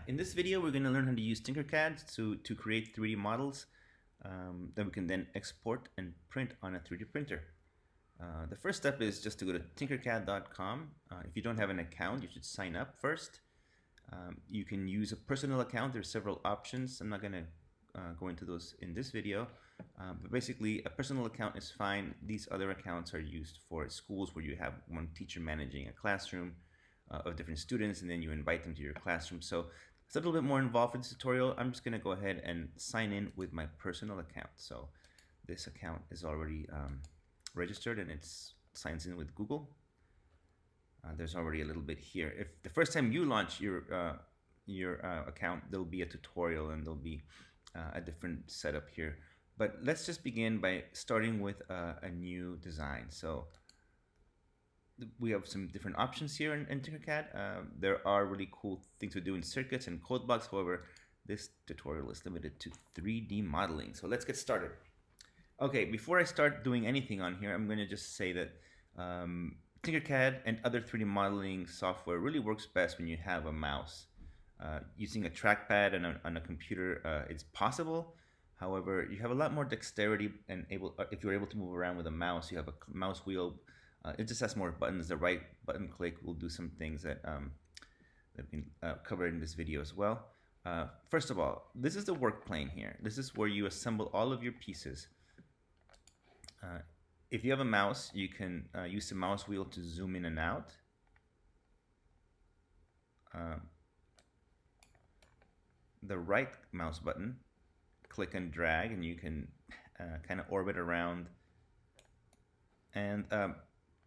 In this video, we're going to learn how to use Tinkercad to create 3D models that we can then export and print on a 3D printer. The first step is just to go to tinkercad.com. If you don't have an account, you should sign up first. You can use a personal account. There's several options. I'm not going to go into those in this video, but basically a personal account is fine. These other accounts are used for schools where you have one teacher managing a classroom of different students, and then you invite them to your classroom. So it's a little bit more involved in this tutorial. I'm just going to go ahead and sign in with my personal account. So this account is already registered and it signs in with Google. There's already a little bit here. If the first time you launch your account, there'll be a tutorial and there'll be a different setup here. But let's just begin by starting with a new design. So we have some different options here in Tinkercad. There are really cool things to do in circuits and code blocks. However, this tutorial is limited to 3D modeling. So let's get started. Okay, before I start doing anything on here, I'm going to just say that Tinkercad and other 3D modeling software really works best when you have a mouse. Using a trackpad and on a computer, it's possible. However, you have a lot more dexterity and if you're able to move around with a mouse, you have a mouse wheel. It just has more buttons. The right button click will do some things that we can cover in this video as well. First of all, this is the work plane here. This is where you assemble all of your pieces. If you have a mouse, you can use the mouse wheel to zoom in and out. The right mouse button, click and drag, and you can kind of orbit around. And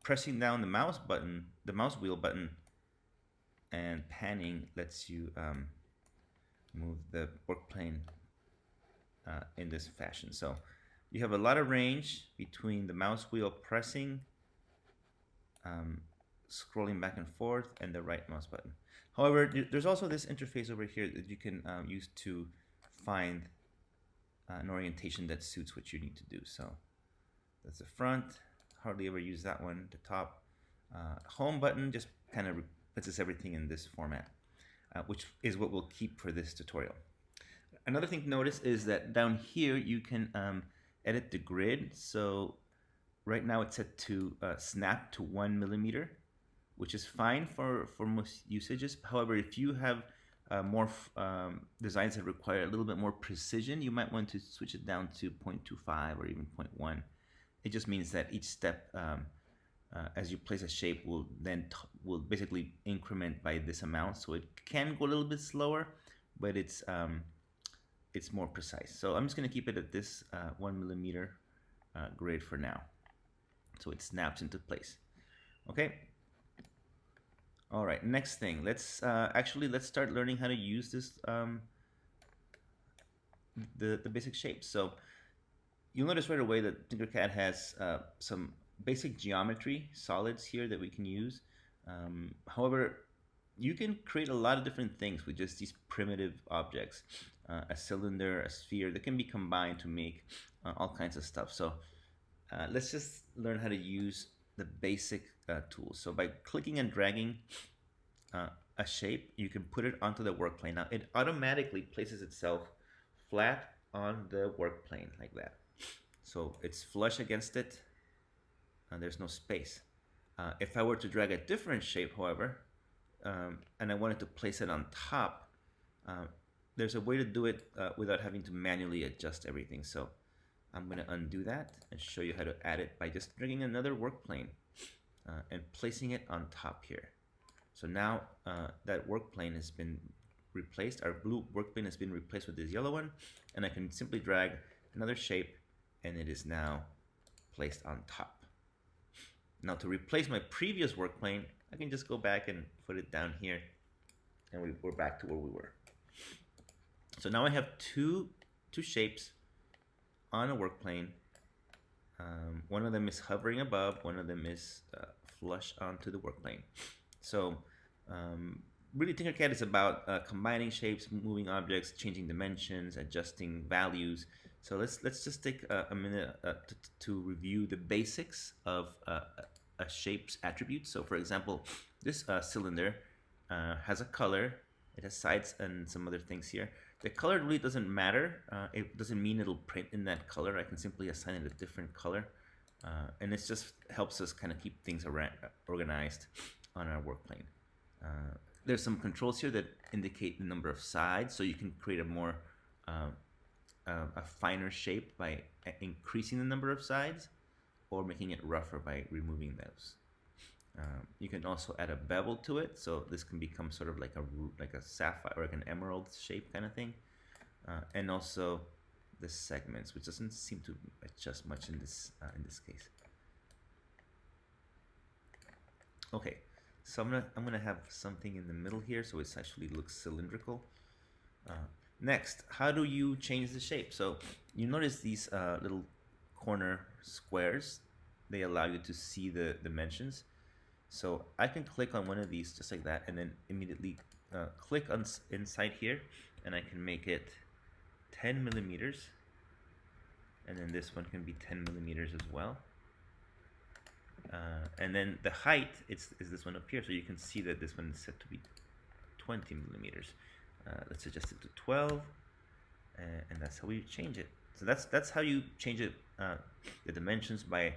pressing down the mouse button, the mouse wheel button, and panning lets you move the work plane in this fashion. So you have a lot of range between the mouse wheel pressing, scrolling back and forth, and the right mouse button. However, there's also this interface over here that you can use to find an orientation that suits what you need to do. So that's the front. Hardly ever use that one. The top home button just kind of puts everything in this format, which is what we'll keep for this tutorial. Another thing to notice is that down here you can edit the grid. So right now it's set to snap to 1 millimeter, which is fine for most usages. However, if you have more designs that require a little bit more precision, you might want to switch it down to 0.25 or even 0.1. It just means that each step, as you place a shape, will basically increment by this amount. So it can go a little bit slower, but it's more precise. So I'm just going to keep it at this 1 millimeter grid for now, so it snaps into place. Okay. All right. Next thing, let's start learning how to use this the basic shapes. So you'll notice right away that Tinkercad has some basic geometry solids here that we can use. However, you can create a lot of different things with just these primitive objects. A cylinder, a sphere, that can be combined to make all kinds of stuff. So let's just learn how to use the basic tools. So by clicking and dragging a shape, you can put it onto the work plane. Now it automatically places itself flat on the work plane like that. So it's flush against it, and there's no space. If I were to drag a different shape, however, and I wanted to place it on top, there's a way to do it without having to manually adjust everything. So I'm going to undo that and show you how to add it by just dragging another work plane and placing it on top here. So now that work plane has been replaced. Our blue work plane has been replaced with this yellow one, and I can simply drag another shape and it is now placed on top. Now to replace my previous work plane, I can just go back and put it down here, and we're back to where we were. So now I have two shapes on a work plane. One of them is hovering above, one of them is flush onto the work plane. So really, Tinkercad is about combining shapes, moving objects, changing dimensions, adjusting values. So let's just take a minute to review the basics of a shape's attributes. So for example, this cylinder has a color, It has sides and some other things here. The color really doesn't matter. It doesn't mean it'll print in that color. I can simply assign it a different color. And it just helps us kind of keep things organized on our work plane. There's some controls here that indicate the number of sides, so you can create a more a finer shape by increasing the number of sides, or making it rougher by removing those. You can also add a bevel to it, so this can become sort of like a sapphire or like an emerald shape kind of thing. And also the segments, which doesn't seem to adjust much in this case. Okay, so I'm gonna have something in the middle here, so it actually looks cylindrical. Next, how do you change the shape? So you notice these little corner squares. They allow you to see the dimensions. So I can click on one of these just like that, and then immediately click on inside here, and I can make it 10 millimeters, and then this one can be 10 millimeters as well. And then the height is this one up here, so you can see that this one is set to be 20 millimeters. Let's adjust it to 12, and that's how we change it. So that's how you change it, the dimensions, by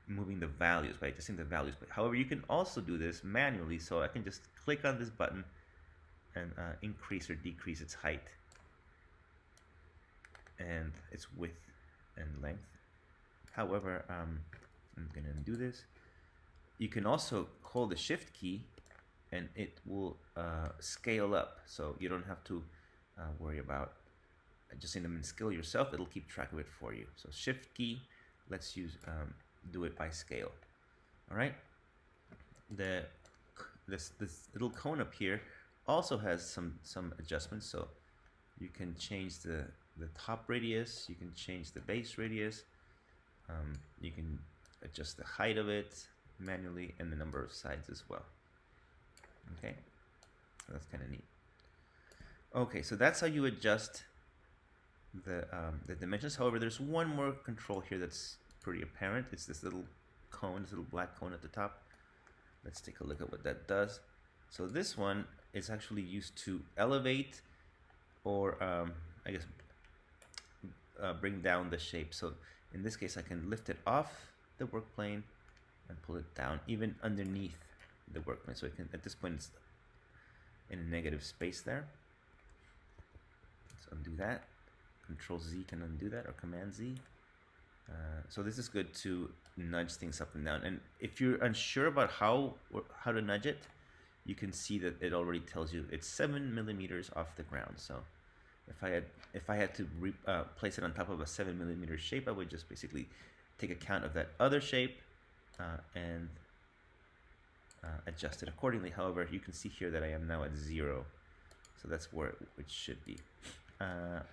moving the values, by adjusting the values. But however, you can also do this manually, so I can just click on this button and increase or decrease its height and its width and length. However, I'm gonna undo this. You can also hold the shift key and it will scale up, so you don't have to worry about adjusting them in scale yourself. It'll keep track of it for you. So shift key lets you do it by scale. All right. This little cone up here also has some adjustments. So you can change the top radius. You can change the base radius. You can adjust the height of it manually and the number of sides as well. Okay, so that's kind of neat. Okay, so that's how you adjust the dimensions. However, there's one more control here that's pretty apparent. It's this little cone, this little black cone at the top. Let's take a look at what that does. So this one is actually used to elevate or I guess bring down the shape. So in this case, I can lift it off the work plane and pull it down, even underneath the work plane. So it can, at this point, it's in a negative space there. Let's undo that. Control Z can undo that, or Command Z. So this is good to nudge things up and down. And if you're unsure about how to nudge it, you can see that it already tells you it's 7 millimeters off the ground. So if I had to place it on top of a 7 millimeter shape, I would just basically take account of that other shape and adjust it accordingly. However, you can see here that I am now at 0, so that's where it should be.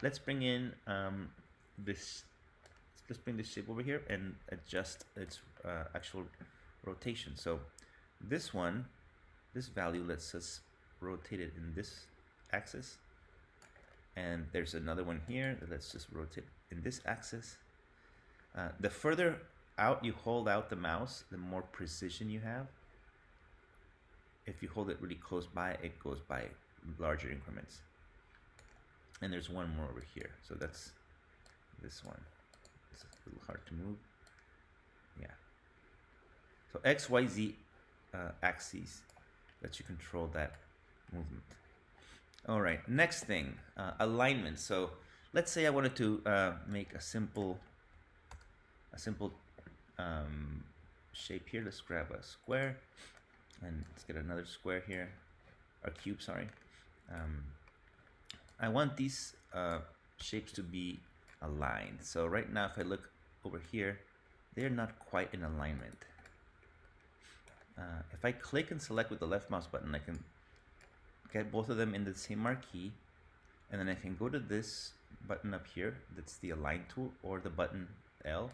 Let's bring in this. Let's bring this shape over here and adjust its actual rotation. So this one, this value lets us rotate it in this axis, and there's another one here that lets us rotate in this axis. The further out you hold out the mouse, the more precision you have. If you hold it really close by, it goes by larger increments. And there's one more over here, so that's this one. It's a little hard to move. Yeah. So X, Y, Z axes lets you control that movement. All right, next thing, alignment. So let's say I wanted to make a simple shape here. Let's grab a square and let's get another square here, a cube, sorry. I want these shapes to be aligned. So right now, if I look over here, they're not quite in alignment. If I click and select with the left mouse button, I can get both of them in the same marquee, and then I can go to this button up here, that's the align tool, or the button L,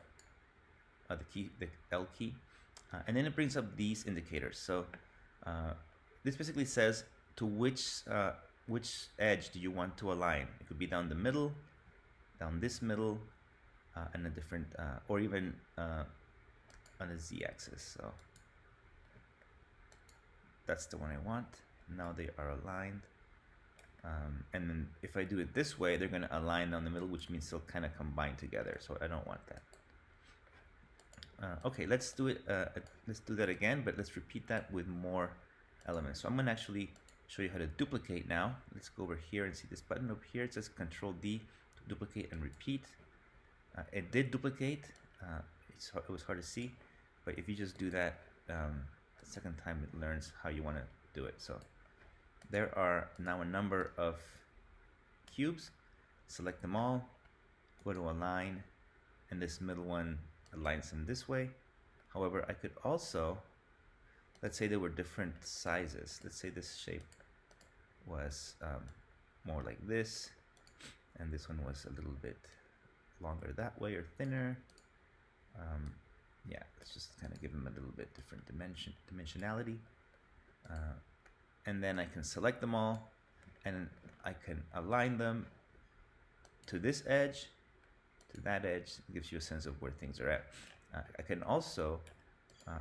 the L key, and then it brings up these indicators. So this basically says to which edge do you want to align. It could be down the middle, down this middle, and a different, or even on a z-axis. So that's the one I want. Now they are aligned. And then if I do it this way, they're going to align down the middle, which means they'll kind of combine together. So I don't want that. Okay, let's do it. Let's do that again, but let's repeat that with more elements. So I'm going to actually show you how to duplicate now. Let's go over here and see this button over here. It says Control D to duplicate and repeat. It did duplicate. It was hard to see, but if you just do that the second time, it learns how you want to do it. So there are now a number of cubes. Select them all, go to Align, and this middle one aligns them this way. However, I could also, let's say there were different sizes. Let's say this shape was more like this, and this one was a little bit longer that way or thinner. Yeah, let's just kind of give them a little bit different dimensionality. And then I can select them all, and I can align them to this edge, to that edge. It gives you a sense of where things are at. I can also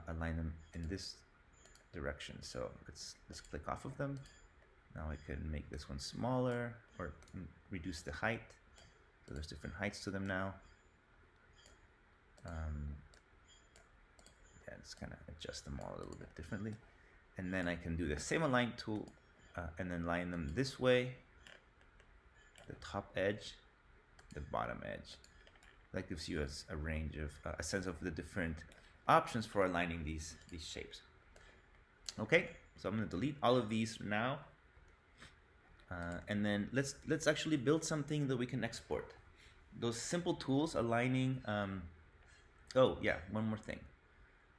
align them in this direction. So let's click off of them. Now I can make this one smaller or reduce the height. So there's different heights to them now. Yeah, just kind of adjust them all a little bit differently. And then I can do the same align tool and then line them this way, the top edge, the bottom edge. That gives you a range of, a sense of the different options for aligning these shapes. Okay, so I'm going to delete all of these now. And then let's actually build something that we can export. Those simple tools, aligning, oh yeah, one more thing.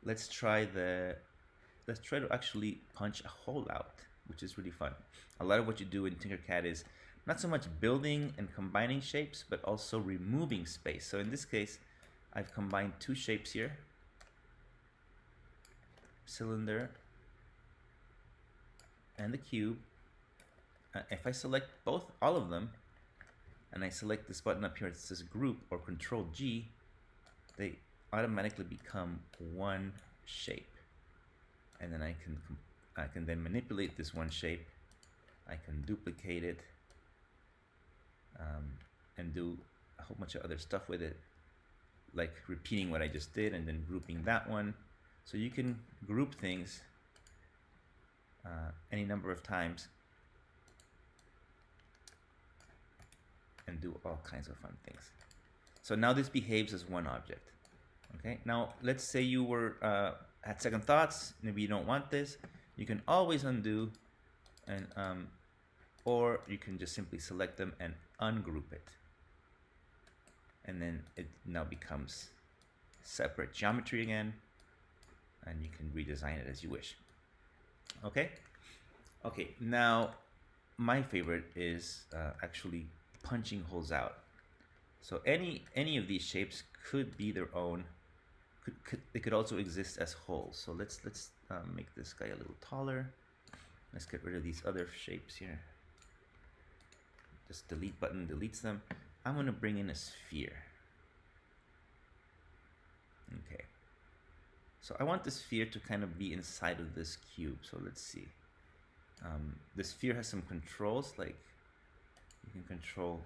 Let's try to actually punch a hole out, which is really fun. A lot of what you do in Tinkercad is not so much building and combining shapes, but also removing space. So in this case, I've combined two shapes here. Cylinder and the cube. If I select all of them, and I select this button up here that says Group or Control G, they automatically become one shape. And then I can then manipulate this one shape. I can duplicate it and do a whole bunch of other stuff with it, like repeating what I just did and then grouping that one. So you can group things any number of times and do all kinds of fun things. So now this behaves as one object. Okay, now let's say you were had second thoughts, maybe you don't want this. You can always undo, and or you can just simply select them and ungroup it, and then it now becomes separate geometry again, and you can redesign it as you wish. Okay, now my favorite is actually punching holes out. So any of these shapes could be their own. They could also exist as holes. So let's make this guy a little taller. Let's get rid of these other shapes here. Just delete button deletes them. I'm going to bring in a sphere. Okay. So I want the sphere to kind of be inside of this cube. So let's see. The sphere has some controls, like you can control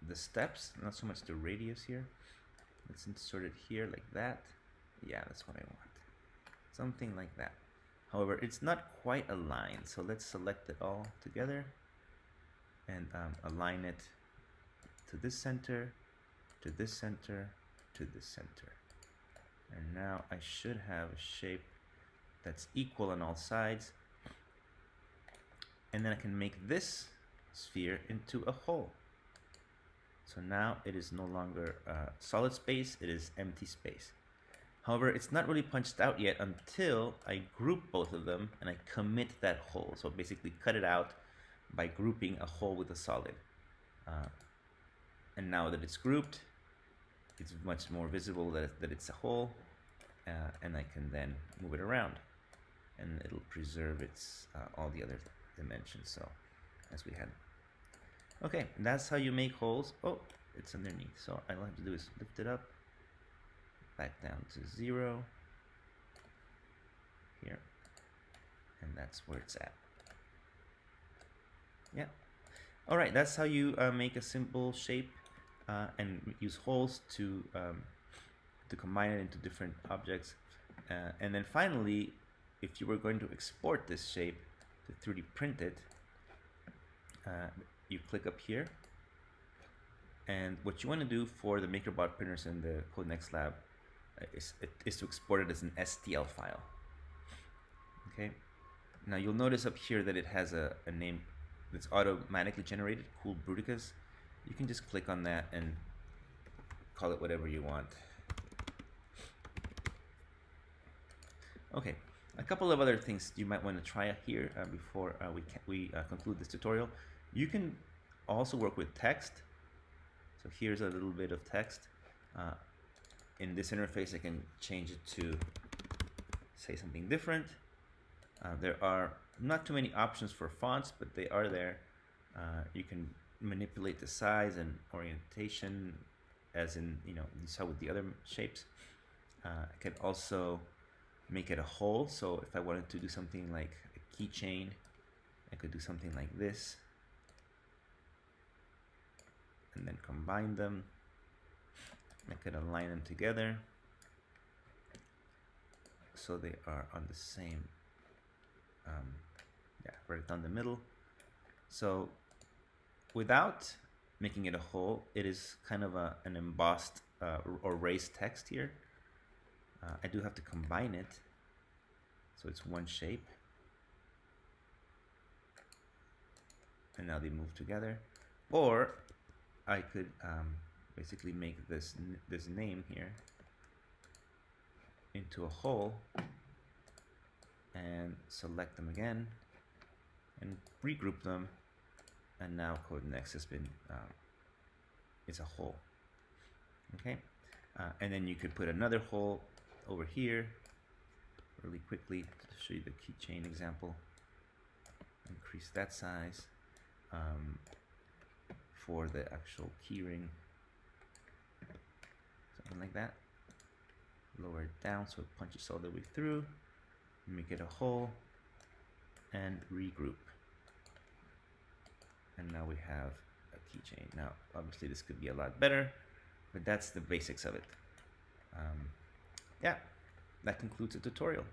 the steps, not so much the radius here. Let's insert it here like that. Yeah, that's what I want. Something like that. However, it's not quite aligned, so let's select it all together and align it to this center, to this center, to this center. And now I should have a shape that's equal on all sides. And then I can make this sphere into a hole. So now it is no longer solid space, it is empty space. However, it's not really punched out yet until I group both of them and I commit that hole. So basically cut it out by grouping a hole with a solid. And now that it's grouped, it's much more visible that it's a hole, and I can then move it around and it'll preserve its all the other dimensions, so as we had. Okay, that's how you make holes. Oh, it's underneath, so all I have to do is lift it up, back down to 0 here, and that's where it's at. Yeah. All right, that's how you make a simple shape and use holes to combine it into different objects. And then finally, if you were going to export this shape to 3D print it, you click up here. And what you want to do for the MakerBot printers in the CodeNext lab is to export it as an STL file. Okay. Now you'll notice up here that it has a name that's automatically generated, Cool Bruticus. You can just click on that and call it whatever you want. Okay, a couple of other things you might want to try here before we conclude this tutorial. You can also work with text. So here's a little bit of text. In this interface, I can change it to say something different. There are not too many options for fonts, but they are there. You can manipulate the size and orientation, as in you saw with the other shapes. I can also make it a whole. So if I wanted to do something like a keychain, I could do something like this, and then combine them. I could align them together so they are on the same, right down the middle. So without making it a whole, it is kind of an embossed or raised text here. I do have to combine it, so it's one shape, and now they move together. Or I could basically make this name here into a whole and select them again and regroup them, and now CodeNext has been is a whole. Okay, and then you could put another whole over here really quickly to show you the keychain example. Increase that size for the actual keyring, something like that. Lower it down so it punches all the way through. Make it a whole and regroup. And now we have a keychain. Now, obviously, this could be a lot better, but that's the basics of it. Yeah, that concludes the tutorial.